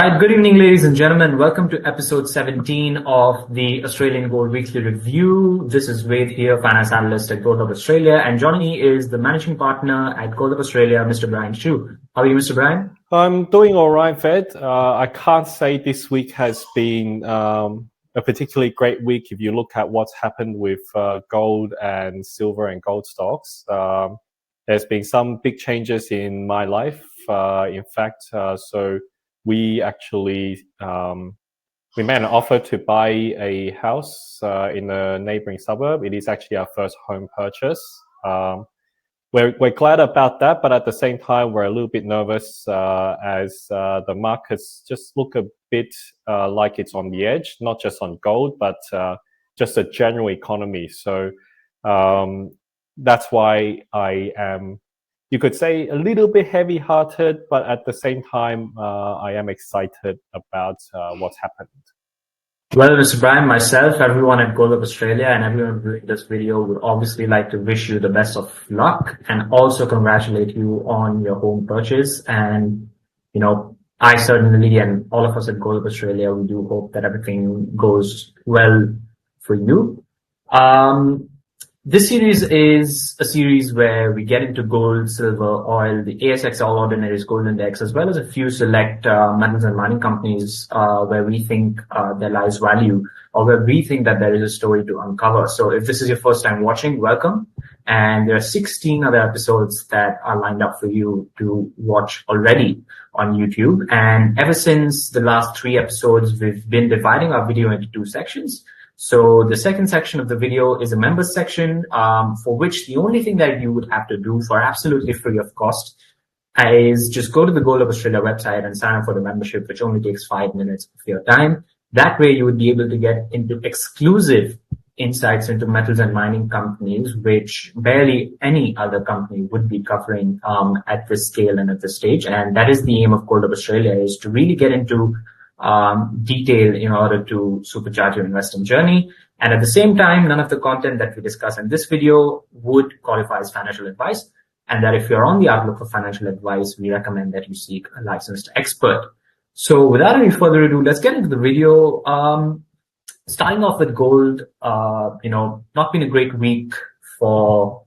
Right, good evening, ladies and gentlemen. Welcome to episode 17 of the Australian Gold Weekly Review. This is Ved here, finance analyst at GoldHub Australia, and joining me is the managing partner at GoldHub Australia, Mr. Brian Chu. How are you, Mr. Brian? I'm doing all right, Ved. I can't say this week has been a particularly great week if you look at what's happened with gold and silver and gold stocks. There's been some big changes in my life. In fact, so we actually we made an offer to buy a house in a neighboring suburb. It is actually our first home purchase. We're glad about that, but at the same time, we're a little bit nervous as the markets just look a bit like it's on the edge, not just on gold, but just a general economy. So that's why I am, you could say, a little bit heavy-hearted, but at the same time, I am excited about what's happened. Well, Mr. Brian, myself, everyone at GoldHub Australia, and everyone viewing this video would obviously like to wish you the best of luck and also congratulate you on your home purchase. And, you know, I certainly, and all of us at GoldHub Australia, we do hope that everything goes well for you. This series is a series where we get into gold, silver, oil, the ASX Ordinaries Gold Index, as well as a few select metals and mining companies where we think there lies value, or where we think that there is a story to uncover. So if this is your first time watching, welcome. And there are 16 other episodes that are lined up for you to watch already on YouTube. And ever since the last 3 episodes, we've been dividing our video into 2 sections. So the second section of the video is a members section, for which the only thing that you would have to do for absolutely free of cost is just go to the GoldHub Australia website and sign up for the membership, which only takes 5 minutes of your time. That way you would be able to get into exclusive insights into metals and mining companies, which barely any other company would be covering at this scale and at this stage. And that is the aim of GoldHub Australia, is to really get into detail in order to supercharge your investing journey. And at the same time, none of the content that we discuss in this video would qualify as financial advice. And that if you're on the outlook for financial advice, we recommend that you seek a licensed expert. So without any further ado, let's get into the video. Starting off with gold, not been a great week for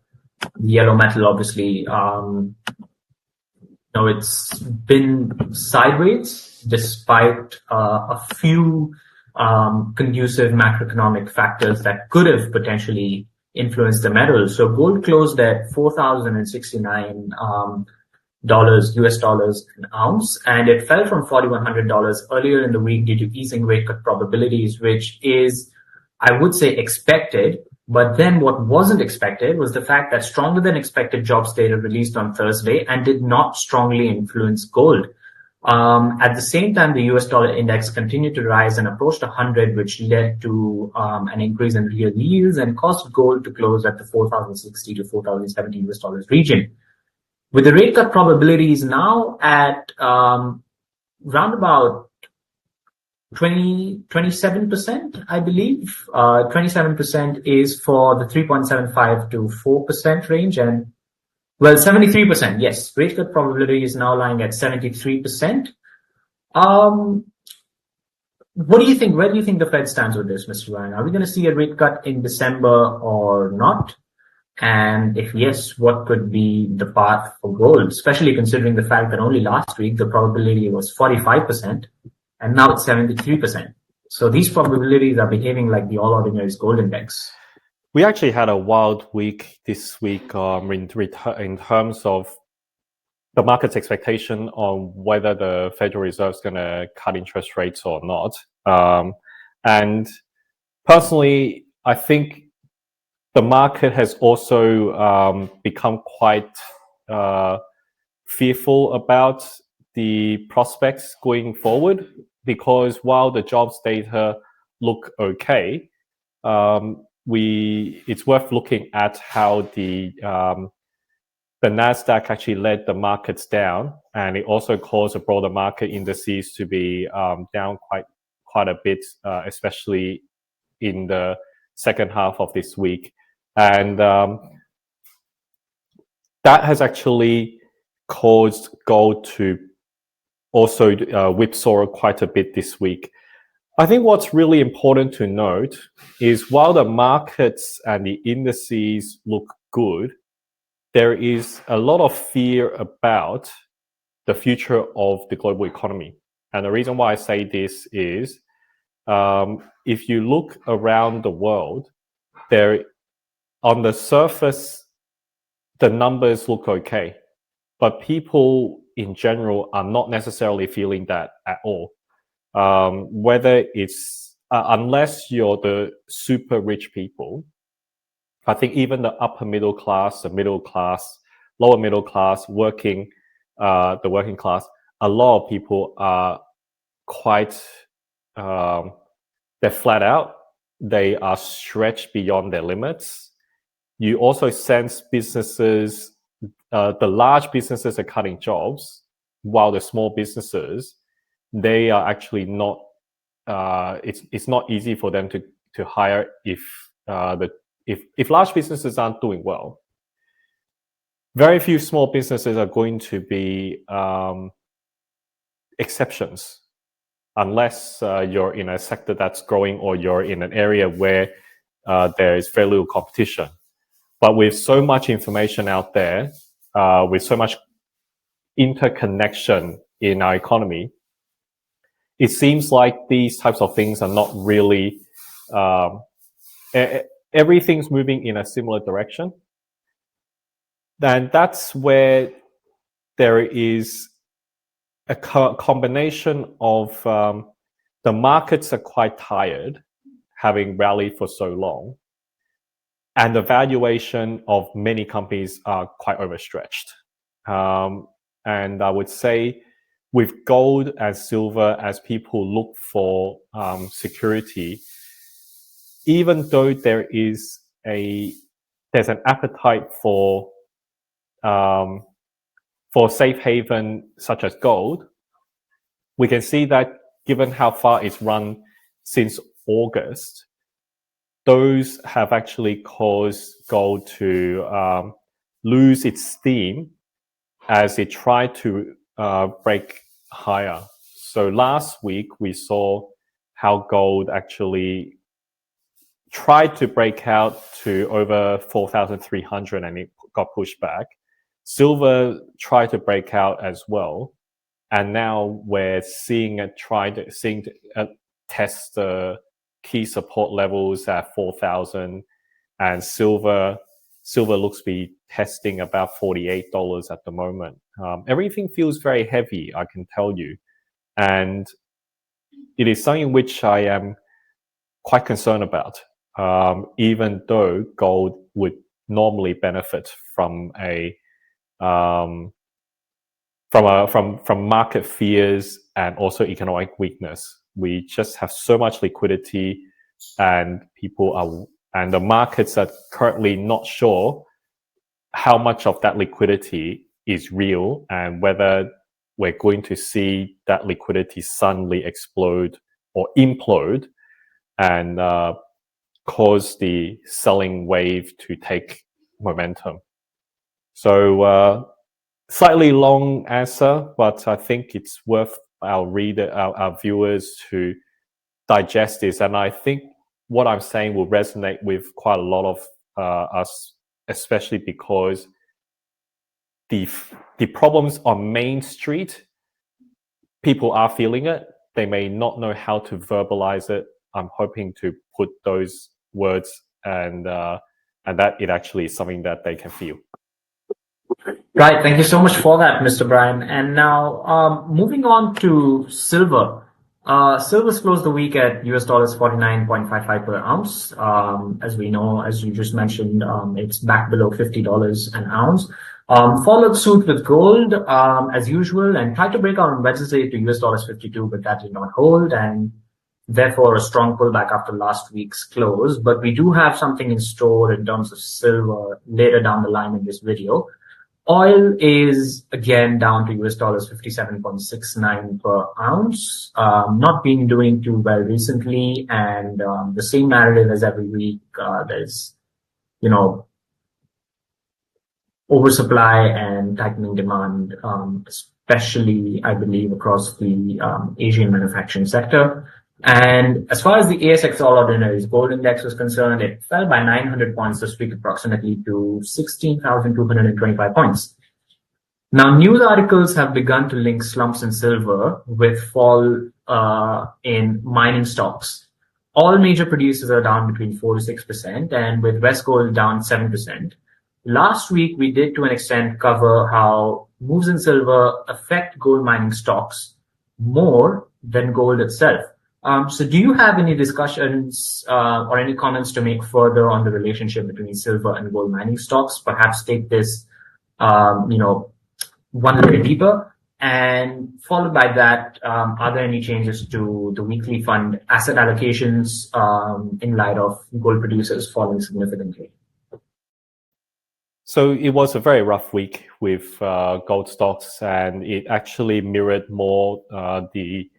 the yellow metal, obviously. It's been sideways despite a few conducive macroeconomic factors that could have potentially influenced the metal. So gold closed at $4,069 US dollars an ounce, and it fell from $4,100 earlier in the week due to easing rate cut probabilities, which is, I would say, expected. But then what wasn't expected was the fact that stronger than expected jobs data released on Thursday and did not strongly influence gold. At the same time, the US dollar index continued to rise and approached 100, which led to an increase in real yields and caused gold to close at the 4,060 to 4,070 US dollars region. With the rate cut probabilities now at round about 27%, I believe. 27% is for the 3.75 to 4% range, and 73%. Yes, rate cut probability is now lying at 73%. What do you think? Where do you think the Fed stands with this, Mr. Ryan? Are we going to see a rate cut in December or not? And if yes, what could be the path for gold, especially considering the fact that only last week the probability was 45%. And now it's 73%. So these probabilities are behaving like the All Ordinaries Gold Index. We actually had a wild week this week in terms of the market's expectation on whether the Federal Reserve is going to cut interest rates or not. And personally, I think the market has also become quite fearful about the prospects going forward, because while the jobs data look okay, it's worth looking at how the Nasdaq actually led the markets down, and it also caused the broader market indices to be down quite a bit, especially in the second half of this week, and that has actually caused gold to also whipsaw quite a bit this week. I think what's really important to note is while the markets and the indices look good, there is a lot of fear about the future of the global economy. And the reason why I say this is if you look around the world, there on the surface, the numbers look okay, but people in general are not necessarily feeling that at all. Whether it's unless you're the super rich people, I think even the upper middle class, the middle class, lower middle class, the working class, a lot of people are quite, they're flat out. They are stretched beyond their limits. You also sense businesses, the large businesses are cutting jobs, while the small businesses, they are actually not. It's not easy for them to hire if large businesses aren't doing well. Very few small businesses are going to be exceptions, unless you're in a sector that's growing or you're in an area where there is very little competition. But with so much information out there, with so much interconnection in our economy, it seems like these types of things are not really, everything's moving in a similar direction. And that's where there is a combination of the markets are quite tired, having rallied for so long, and the valuation of many companies are quite overstretched. And I would say with gold and silver, as people look for security, even though there's an appetite for safe haven such as gold, we can see that given how far it's run since August, those have actually caused gold to lose its steam as it tried to break higher. So last week we saw how gold actually tried to break out to over 4,300 and it got pushed back. Silver tried to break out as well, and now we're seeing it test the key support levels at 4,000, and silver looks to be testing about $48 at the moment. Everything feels very heavy, I can tell you, and it is something which I am quite concerned about. Even though gold would normally benefit from from market fears and also economic weakness. We just have so much liquidity, and the markets are currently not sure how much of that liquidity is real and whether we're going to see that liquidity suddenly explode or implode and cause the selling wave to take momentum. So slightly long answer, but I think it's worth our viewers to digest this. And I think what I'm saying will resonate with quite a lot of us, especially because the problems on Main Street, people are feeling it. They may not know how to verbalize it. I'm hoping to put those words and that it actually is something that they can feel. Right. Thank you so much for that, Mr. Brian. And now, moving on to silver. Silver's closed the week at US dollars 49.55 per ounce. As we know, as you just mentioned, it's back below $50 an ounce. Followed suit with gold, as usual, and tried to break out on Wednesday to US dollars 52, but that did not hold, and therefore a strong pullback after last week's close. But we do have something in store in terms of silver later down the line in this video. Oil is again down to US dollars 57.69 per ounce. Not been doing too well recently, and the same narrative as every week. There's, oversupply and tightening demand, especially, I believe, across the Asian manufacturing sector. And as far as the ASX All Ordinaries Gold Index was concerned, it fell by 900 points this week, approximately to 16,225 points. Now, news articles have begun to link slumps in silver with fall in mining stocks. All major producers are down between 4 to 6%, and with Westgold down 7%. Last week, we did to an extent cover how moves in silver affect gold mining stocks more than gold itself. So do you have any discussions or any comments to make further on the relationship between silver and gold mining stocks? Perhaps take this, one a little deeper, and followed by that, are there any changes to the weekly fund asset allocations in light of gold producers falling significantly? So it was a very rough week with gold stocks, and it actually mirrored more the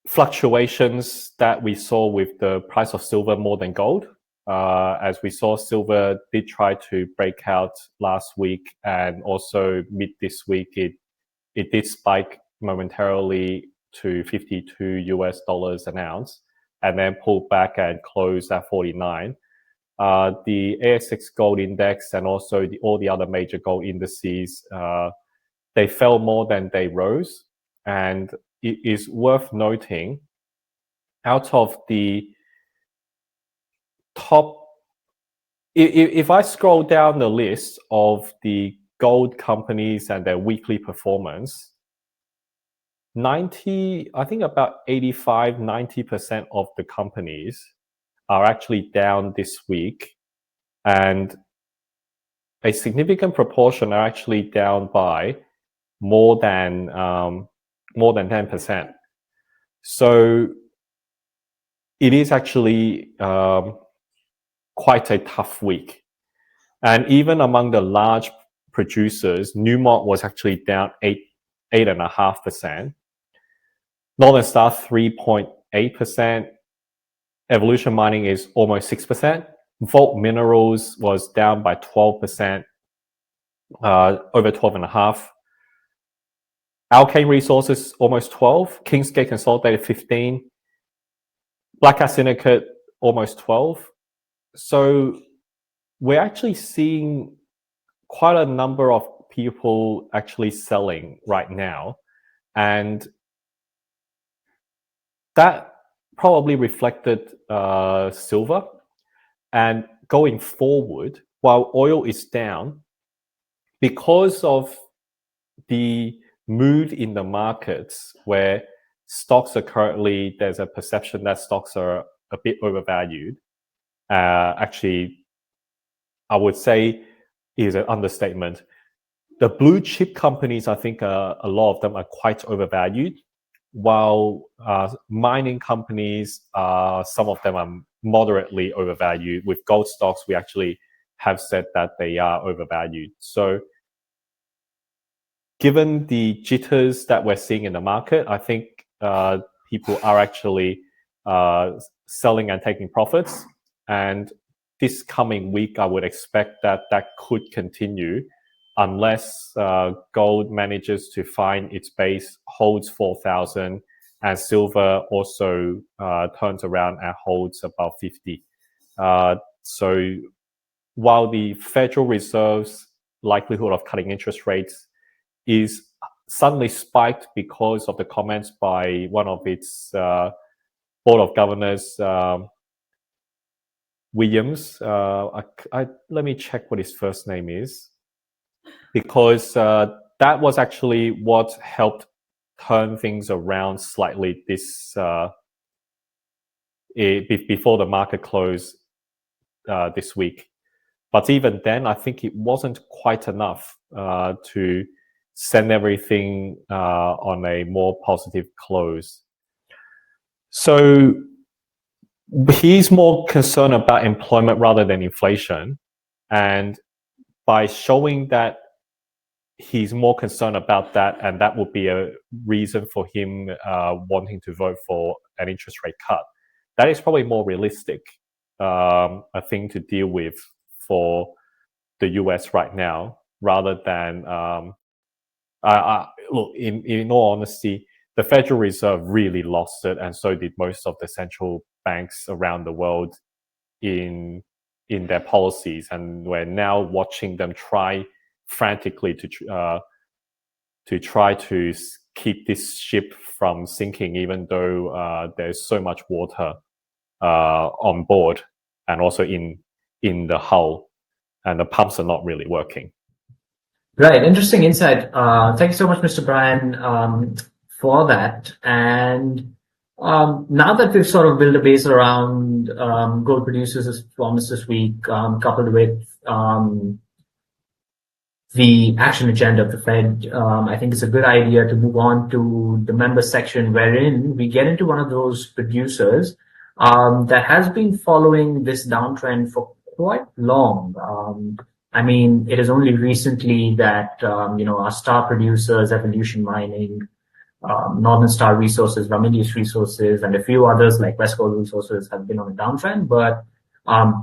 fluctuations that we saw with the price of silver more than gold. As we saw, silver did try to break out last week, and also mid this week, it did spike momentarily to $52 an ounce, and then pulled back and closed at 49. The ASX Gold Index and also all the other major gold indices, they fell more than they rose. And it is worth noting, out of the top, if I scroll down the list of the gold companies and their weekly performance, I think about 85, 90% of the companies are actually down this week, and a significant proportion are actually down by more than 10%. So it is actually quite a tough week. And even among the large producers, Newmont was actually down 8.5%. Northern Star 3.8%. Evolution Mining is almost 6%. Vault Minerals was down by 12%, over 12.5%. Alkane Resources almost 12%. Kingsgate Consolidated 15%. Black Cat Syndicate almost 12%. So we're actually seeing quite a number of people actually selling right now, and that probably reflected silver. And going forward, while oil is down, because of the mood in the markets where stocks are currently, there's a perception that stocks are a bit overvalued. Actually, I would say is an understatement. The blue chip companies, I think a lot of them are quite overvalued, while mining companies, some of them are moderately overvalued. With gold stocks, we actually have said that they are overvalued. So given the jitters that we're seeing in the market, I think people are actually selling and taking profits. And this coming week, I would expect that could continue unless gold manages to find its base, holds 4,000, and silver also turns around and holds above 50. So while the Federal Reserve's likelihood of cutting interest rates is suddenly spiked because of the comments by one of its Board of Governors, Williams. Let me check what his first name is, because that was actually what helped turn things around slightly this before the market closed this week. But even then, I think it wasn't quite enough to send everything on a more positive close. So he's more concerned about employment rather than inflation. And by showing that he's more concerned about that, and that would be a reason for him wanting to vote for an interest rate cut, that is probably more realistic, a thing to deal with for the US right now, rather than look, in all honesty, the Federal Reserve really lost it, and so did most of the central banks around the world in their policies, and we're now watching them try frantically to try to keep this ship from sinking, even though there's so much water on board and also in the hull, and the pumps are not really working. Right, interesting insight. Thank you so much, Mr. Brian, for that. And now that we've sort of built a base around gold producers' performance this week, coupled with the action agenda of the Fed, I think it's a good idea to move on to the member section, wherein we get into one of those producers that has been following this downtrend for quite long. I mean, it is only recently that our star producers, Evolution Mining, Northern Star Resources, Ramelius Resources, and a few others like West Coast Resources have been on a downtrend. But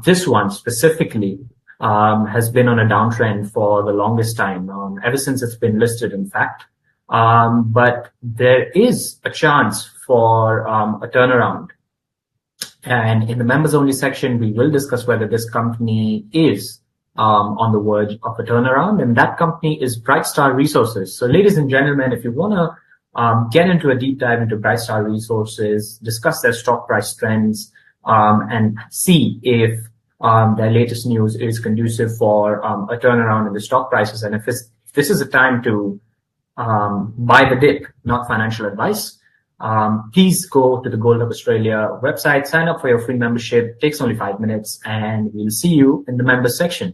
this one specifically has been on a downtrend for the longest time, ever since it's been listed, in fact. But there is a chance for a turnaround. And in the members only section, we will discuss whether this company is on the verge of a turnaround, and that company is Brightstar Resources. So ladies and gentlemen, if you want to get into a deep dive into Brightstar Resources, discuss their stock price trends, and see if their latest news is conducive for a turnaround in the stock prices, and if this is a time to buy the dip, not financial advice, please go to the GoldHub Australia website, sign up for your free membership. It takes only 5 minutes, and we'll see you in the members section.